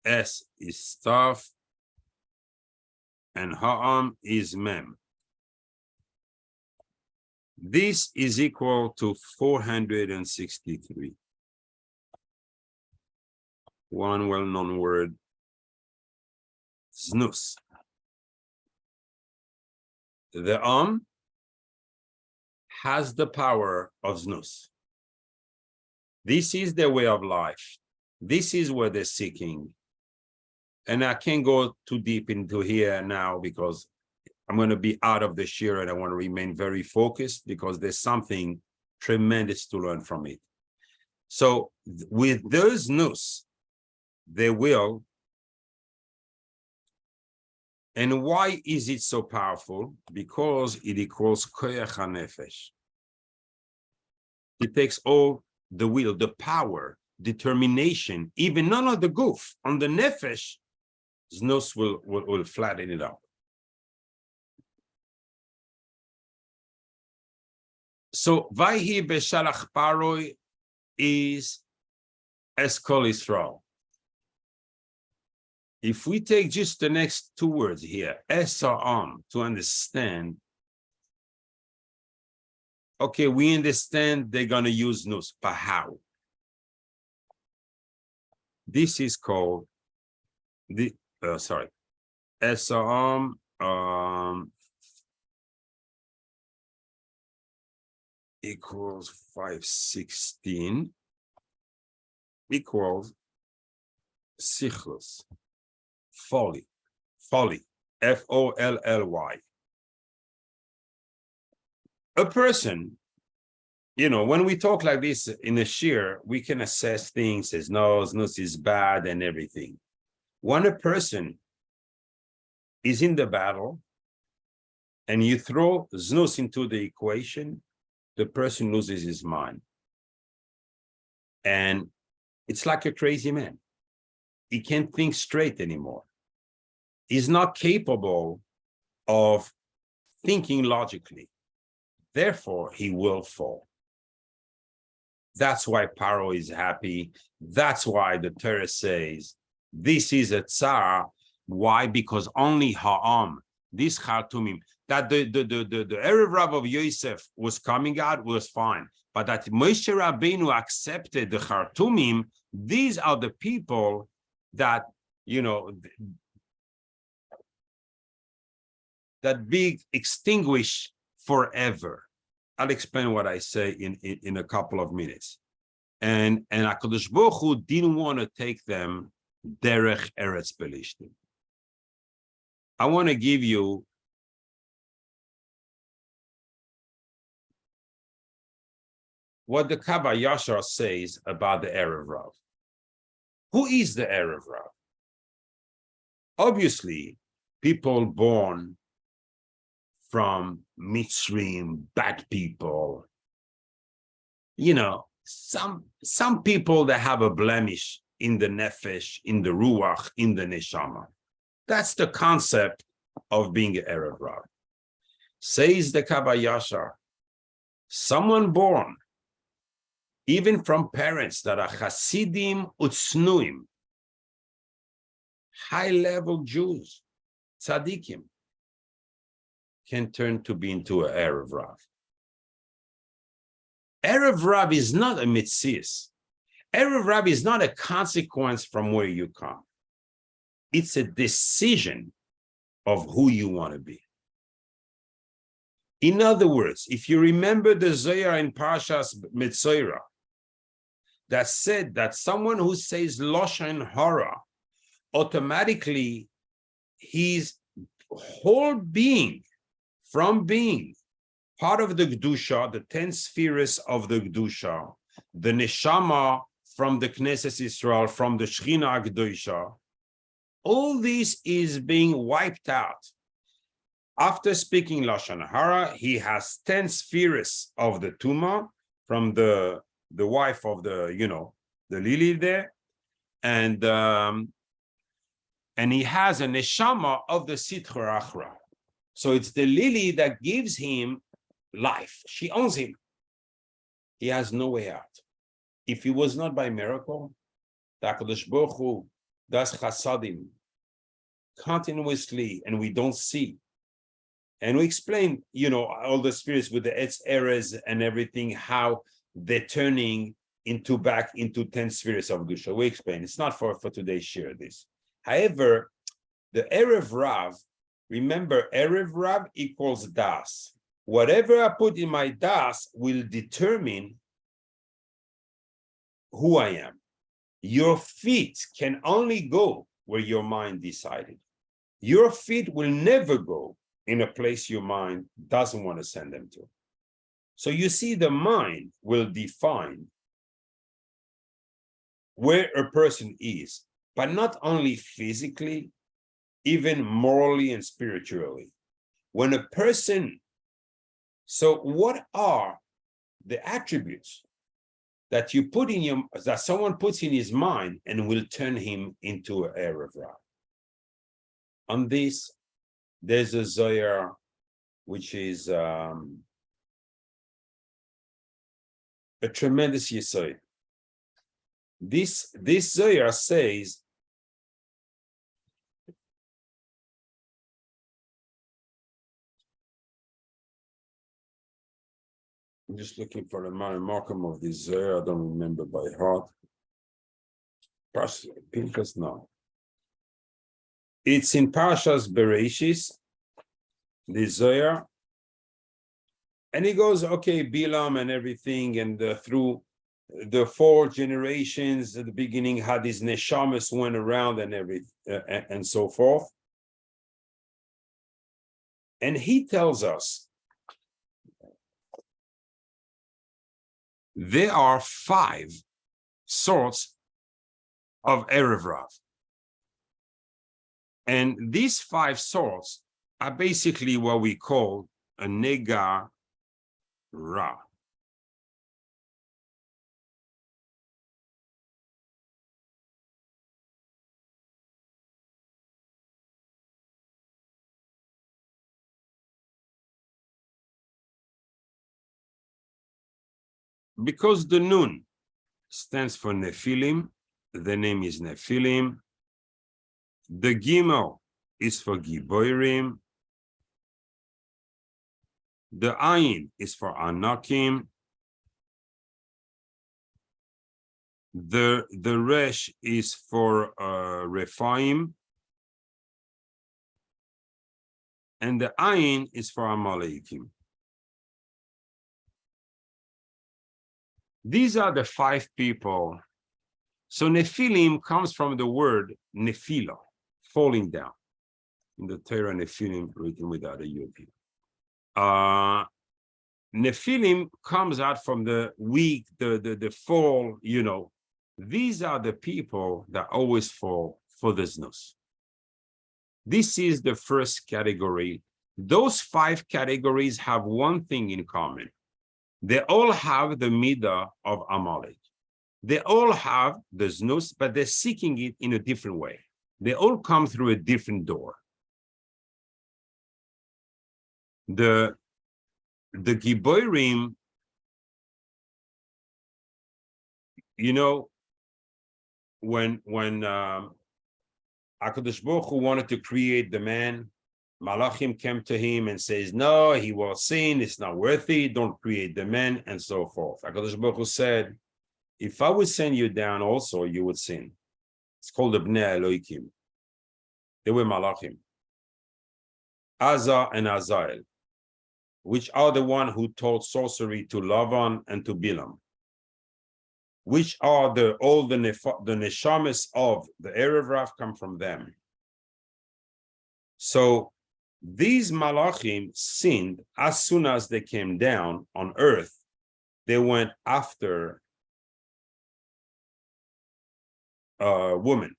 S is Tav, and Ha'am is Mem. This is equal to 463. One well-known word, znus. The has the power of znus. This is their way of life. This is what they're seeking. And I can't go too deep into here now because I'm going to be out of the shir and I want to remain very focused because there's something tremendous to learn from it. So with those znus, they will. And why is it so powerful? Because it equals koyach hanefesh. It takes all the will, the power, determination, even none of the goof, on the nefesh, znus will flatten it out. So Vayhi Beshalach Paroi is Eskol Yisrael. If we take just the next two words here, Esa'am, to understand, okay, we understand they're going to use nus, but how? This is called the, Esa'am, equals 516 equals sichlus, folly, Folly. A person, when we talk like this in a shir, we can assess things as no, znus is bad and everything. When a person is in the battle and you throw znus into the equation, the person loses his mind. And it's like a crazy man. He can't think straight anymore. He's not capable of thinking logically. Therefore, he will fall. That's why Paro is happy. That's why the Torah says, this is a tsar. Why? Because only Ha'am, this Chartumim, that the Erev Rav of Yosef was coming out was fine. But that Moshe Rabbeinu accepted the Chartumim, these are the people that, that big extinguish forever. I'll explain what I say in a couple of minutes. And HaKadosh Baruch Hu didn't want to take them derech Eretz Pelishtim. I want to give you what the Kabbalah Yashar says about the Erev Rav. Who is the Erev Rav? Obviously, people born from Mitzrayim, bad people. Some people that have a blemish in the nefesh, in the ruach, in the neshama. That's the concept of being an Erev Rav. Says the Kabbalah Yashar, someone born even from parents that are Hasidim Utsnuim, high-level Jews, tzaddikim, can turn to be into an Erev Rav. Erev Rav is not a mitzias. Erev Rav is not a consequence from where you come. It's a decision of who you want to be. In other words, if you remember the Zohar in Parshas Metzora, that said that someone who says Lashon Hara, automatically his whole being, from being part of the Kedusha, the 10 spheres of the Kedusha, the Neshama from the Knesset Israel, from the Shechina Kedusha, all this is being wiped out. After speaking Lashon Hara, he has 10 spheres of the Tuma from the wife of the lily there, and he has a neshama of the Sitra Achra. So it's the lily that gives him life. She owns him. He has no way out. If it was not by miracle, the HaKadosh Baruch Hu does chasadim continuously, and we don't see. And we explain, all the spirits with the Etz Erez and everything, how they're turning back into 10 spheres of Kedusha. We explain. It's not for today's share this. However, the Erev Rav, remember, Erev Rav equals Das. Whatever I put in my Das will determine who I am. Your feet can only go where your mind decided. Your feet will never go in a place your mind doesn't want to send them to. So you see, the mind will define where a person is, but not only physically, even morally and spiritually. When a person, so what are the attributes that you put in that someone puts in his mind and will turn him into an Erev Rav? On this, there's a Zohar, which is a tremendous yesod. This Zohar says, I'm just looking for the Markham of this Zohar. I don't remember by heart. Pinchas, no. It's in Parashas Bereshis, the Zohar, and he goes, okay, Bilam and everything, and through the 4 generations at the beginning, how these neshamas went around and and so forth. And he tells us there are 5 sorts of Erev Rav. And these 5 sorts are basically what we call a Nega Ra. Because the Nun stands for Nephilim, the name is Nephilim. The Gimel is for Giborim. The Ayin is for Anakim. The Resh is for Rephaim. And the Ayin is for Amalekim. These are the 5 people. So Nephilim comes from the word Nephila, falling down. In the Torah, Nephilim written without a yod. Nephilim comes out from the weak, the fall, These are the people that always fall for the znus. This is the first category. Those 5 categories have one thing in common. They all have the midah of Amalek. They all have the znus, but they're seeking it in a different way. They all come through a different door. The Giborim, when HaKadosh Baruch Hu wanted to create the man, Malachim came to him and says, no, he will sin, it's not worthy, don't create the man, and so forth. HaKadosh Baruch Hu said, if I would send you down also, you would sin. It's called the Bnei Elohim. They were Malachim. Azar and Azael. which are the one who taught sorcery to Lavan and to Bilam, which are all the neshamas of the Erev Rav come from them. So these malachim sinned as soon as they came down on earth. They went after women.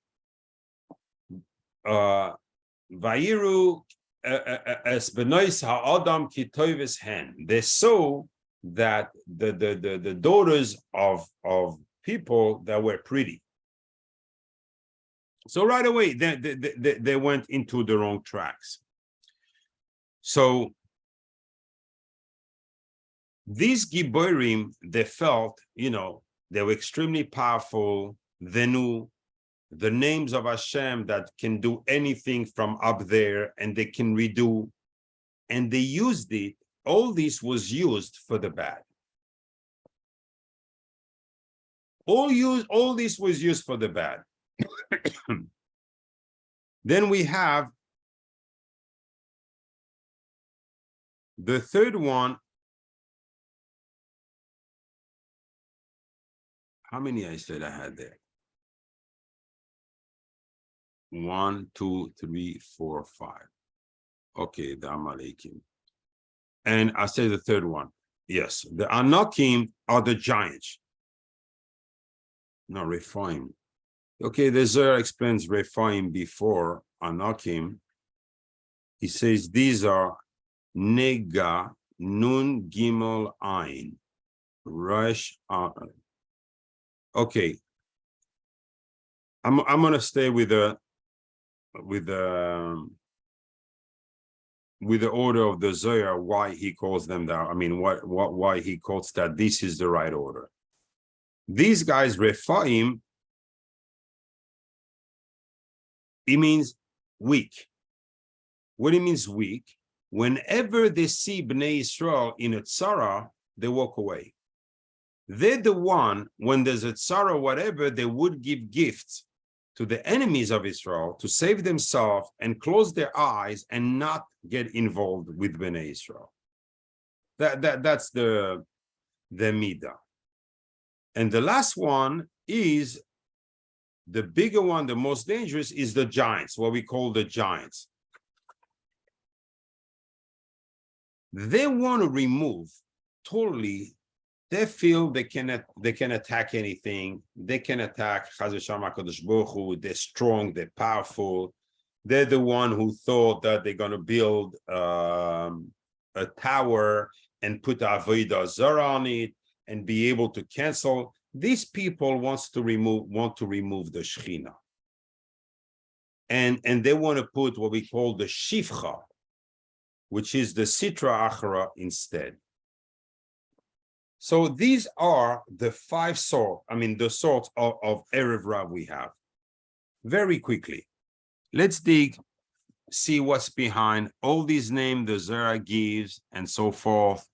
Vayiru es benois ha'adam ki toives hen. They saw that the daughters of people that were pretty. So right away they went into the wrong tracks. So these Giborim, they felt, they were extremely powerful. They knew the names of Hashem that can do anything from up there, and they can redo, and they used it. All this was used for the bad. All this was used for the bad. Then we have the third one. How many I said I had there? 1, 2, 3, 4, 5. Okay, the Amalekim. And I say the third one. Yes, the Anakim are the giants. No, Rephaim. Okay, the Zohar explains Rephaim before Anakim. He says these are Nega, Nun, Gimel, Ain, Resh, okay. I'm gonna stay with the order of the Zohar, why he calls them that. I mean, why he calls that this is the right order. These guys, Rephaim, it means weak. What it means weak? Whenever they see Bnei Israel in a tzara, they walk away. They're the one, when there's a tzara or whatever, they would give gifts to the enemies of Israel to save themselves and close their eyes and not get involved with Bnei Israel. That's the midah. And the last one is the bigger one, the most dangerous, is the giants, what we call the giants. They want to remove totally. They feel they can attack anything. They can attack Chaz v'Shalom HaKadosh Baruch Hu. They're strong. They're powerful. They're the one who thought that they're going to build a tower and put Avodah Zarah on it and be able to cancel. These people want to remove the Shechina, and they want to put what we call the Shifcha, which is the Sitra Achra instead. So these are the five sorts, the sorts of Erev Rav we have. Very quickly, let's see what's behind all these names the Zohar gives and so forth,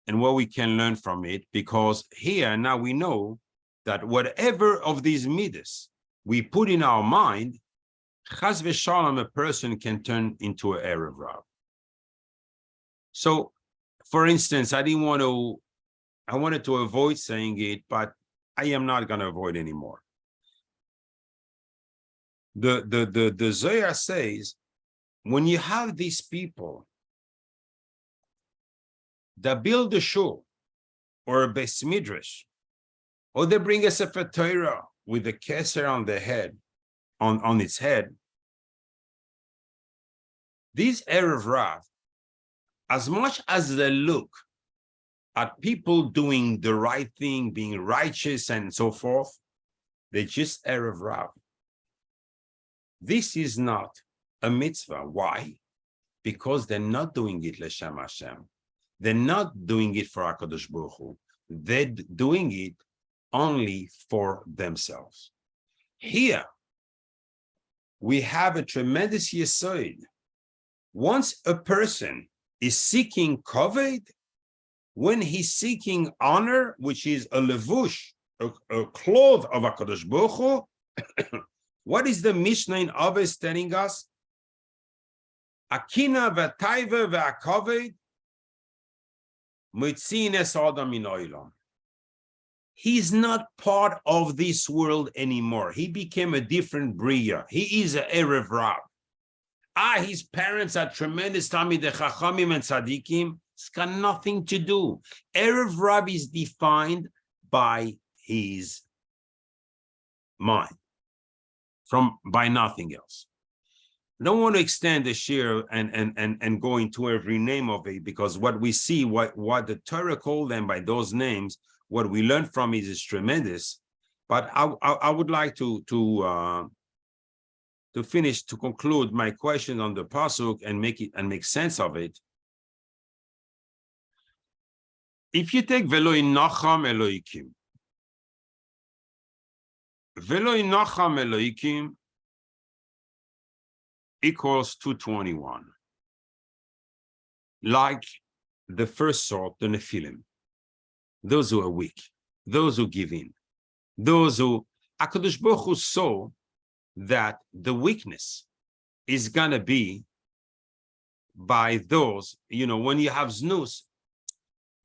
and what we can learn from it, because here now we know that whatever of these midas we put in our mind, Chaz v'Shalom, a person can turn into an Erev Rav. So, for instance, I wanted to avoid saying it, but I am not going to avoid anymore. The Zohar says, when you have these people that build a shul or a beis midrash, or they bring a sefer Torah with a keser on the head, on its head, these Erev Rav, as much as they look at people doing the right thing, being righteous and so forth, they're just Erev Rav. This is not a mitzvah. Why? Because they're not doing it l'shem Hashem. They're not doing it for HaKadosh Baruch Hu. They're doing it only for themselves. Here, we have a tremendous yesod. Once a person is seeking kavod, when he's seeking honor, which is a levush, a cloth of HaKadosh Baruch Hu, what is the Mishnah in Avos telling us? Akina v'taiva v'akoved moitziin es adam min olam. He's not part of this world anymore. He became a different bria. He is an Erev Rab. His parents are tremendous Talmidei Chachamim and Tzadikim. It's got nothing to do. Erev Rab is defined by his mind, by nothing else. I don't want to extend the shir and go into every name of it, because what we see, what the Torah called them by those names, what we learn from it is tremendous. But I would like to finish, to conclude my question on the pasuk and make sense of it. If you take Velo Nacham Eloikim, Velo Nacham Eloikim equals 221, like the first sort, the Nephilim, those who are weak, those who give in, those who HaKadosh Baruch Hu saw that the weakness is gonna be by those, when you have znus,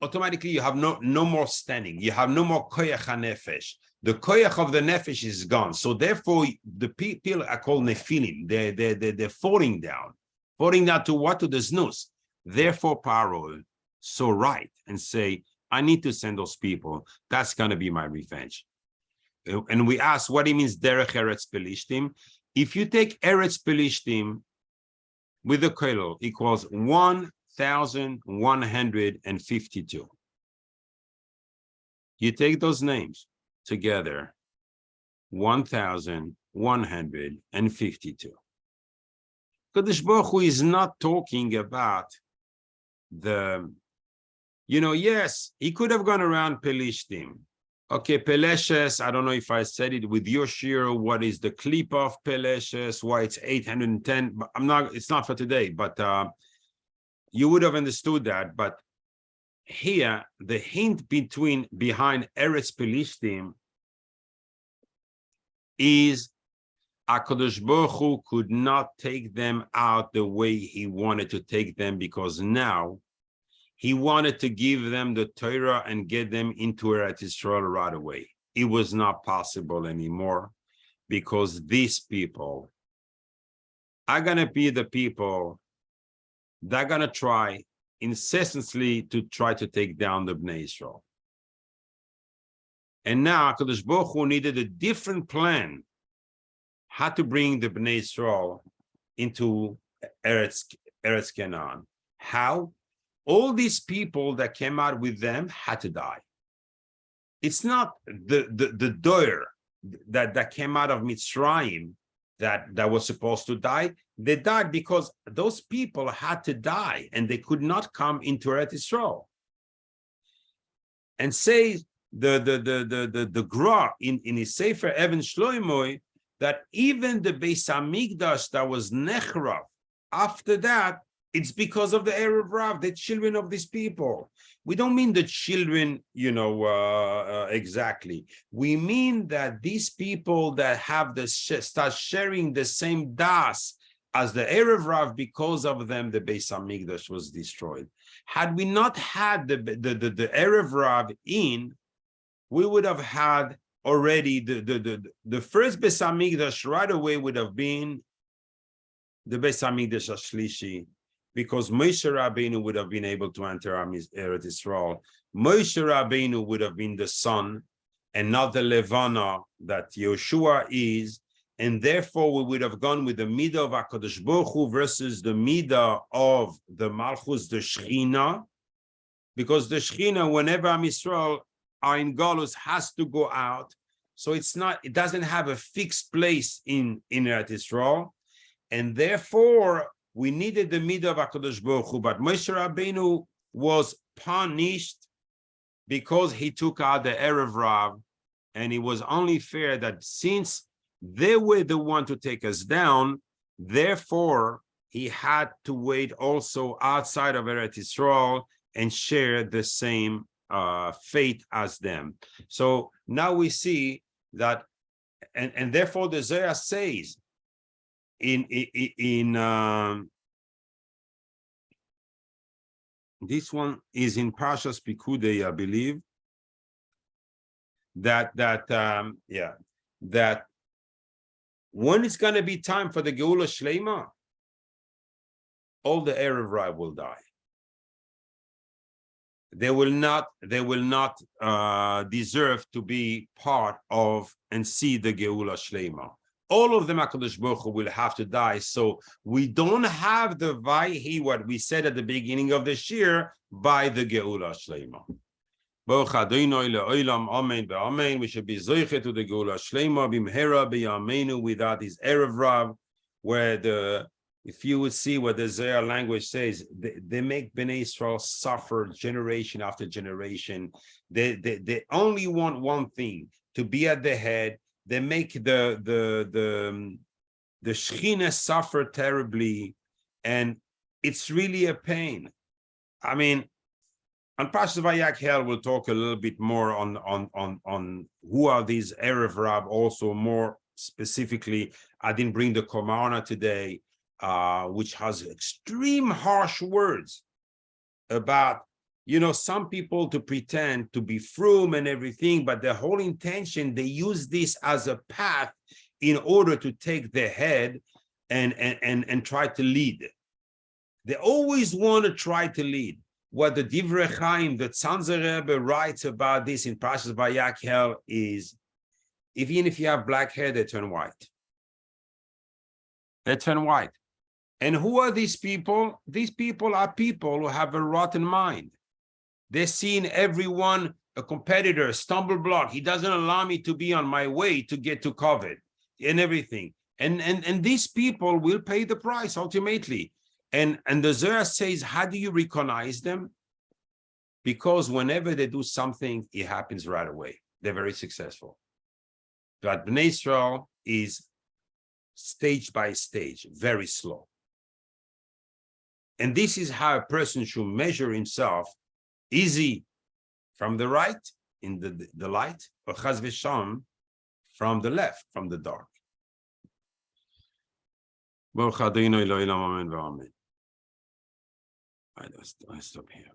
automatically you have no more standing, you have no more koyach hanefesh. The koyach of the nefesh is gone. So therefore, the people are called nephilim. They're falling down to what? To the znus. Therefore, Paro so right and say, I need to send those people. That's going to be my revenge. And we ask what it means derech eretz pelishtim. If you take eretz pelishtim with the koilel equals 1,152. You take those names together, 1,152. Kadosh Baruch Hu is not talking about yes, he could have gone around Pelishtim. Okay, Peleshes, I don't know if I said it with your shir, what is the clip of Peleshes, why it's 810, but it's not for today, but you would have understood that. But here, the hint behind Eretz Pelishtim is HaKadosh Baruch Hu could not take them out the way he wanted to take them, because now he wanted to give them the Torah and get them into Eretz Yisrael right away. It was not possible anymore, because these people are going to be the people that are going to try incessantly to take down the Bnei Yisrael. And now HaKadosh Baruch Hu needed a different plan how to bring the Bnei Yisrael into Eretz Canaan. How? All these people that came out with them had to die. It's not the doer that came out of Mitzrayim that was supposed to die. They died because those people had to die and they could not come into Eretz Yisrael. And say the Gra in his Sefer Even Shloimeh that even the Beis Hamikdash that was Nechrav, after that, it's because of the Erev Rav, the children of these people. We don't mean the children, exactly. We mean that these people that have start sharing the same das as the Erev Rav, because of them, the Beis Hamikdash was destroyed. Had we not had the Erev Rav in, we would have had already the first Beis Hamikdash right away would have been the Beis Hamikdash Ashlishi, because Moshe Rabbeinu would have been able to enter Eretz Yisrael. Moshe Rabbeinu would have been the son and not the Levana that Yeshua is, and therefore we would have gone with the Midah of HaKadosh Baruch Hu versus the Midah of the Malchus, the Shechina, because the Shechina, whenever Am Yisrael are in Galus, has to go out. So it doesn't have a fixed place in Eretz Yisrael, and therefore we needed the Midah of HaKadosh Baruch Hu. But Moshe Rabbeinu was punished because he took out the Erev Rav, and it was only fair that since they were the one to take us down, therefore he had to wait also outside of Eretz Yisrael and share the same fate as them. So now we see that, and therefore the Zohar says in This one is in Parshas Pikudei, I believe. That when it's going to be time for the Geula Shleima, all the Erev Rav will die. They will not deserve to be part of and see the Geula Shleima. All of them, HaKadosh Baruch Hu, will have to die. So we don't have the Vayhi, what we said at the beginning of this year, by the Geula Shleima. Baruch Adonai le'olam, amen ve'amen. We should be zoiche to the Geula Shleima bimhera b'yameinu without his Erev Rav, where if you would see what the Zohar language says, they make Bnei Israel suffer generation after generation. They only want one thing, to be at the head. They make the Shechina suffer terribly, and it's really a pain. I mean, on Parashat Vayakhel, we'll talk a little bit more on who are these Erev Rav. Also, more specifically, I didn't bring the Komarna today, which has extreme harsh words about, some people to pretend to be frum and everything, but the whole intention, they use this as a path in order to take the head and try to lead. They always want to try to lead. What the Divrei Chaim, the Tzanzer Rebbe, writes about this in Parashat Vayakhel is, even if you have black hair, they turn white. They turn white. And who are these people? These people are people who have a rotten mind. They're seeing everyone a competitor, a stumble block. He doesn't allow me to be on my way to get to COVID and everything. And these people will pay the price ultimately. And the Zohar says, how do you recognize them? Because whenever they do something, it happens right away. They're very successful. But Bnei Israel is stage by stage, very slow. And this is how a person should measure himself. Is he from the right, in the light, or chas v'sham, from the left, from the dark? Baruch Adonai Eloheinu, amen v'amen. I stop here.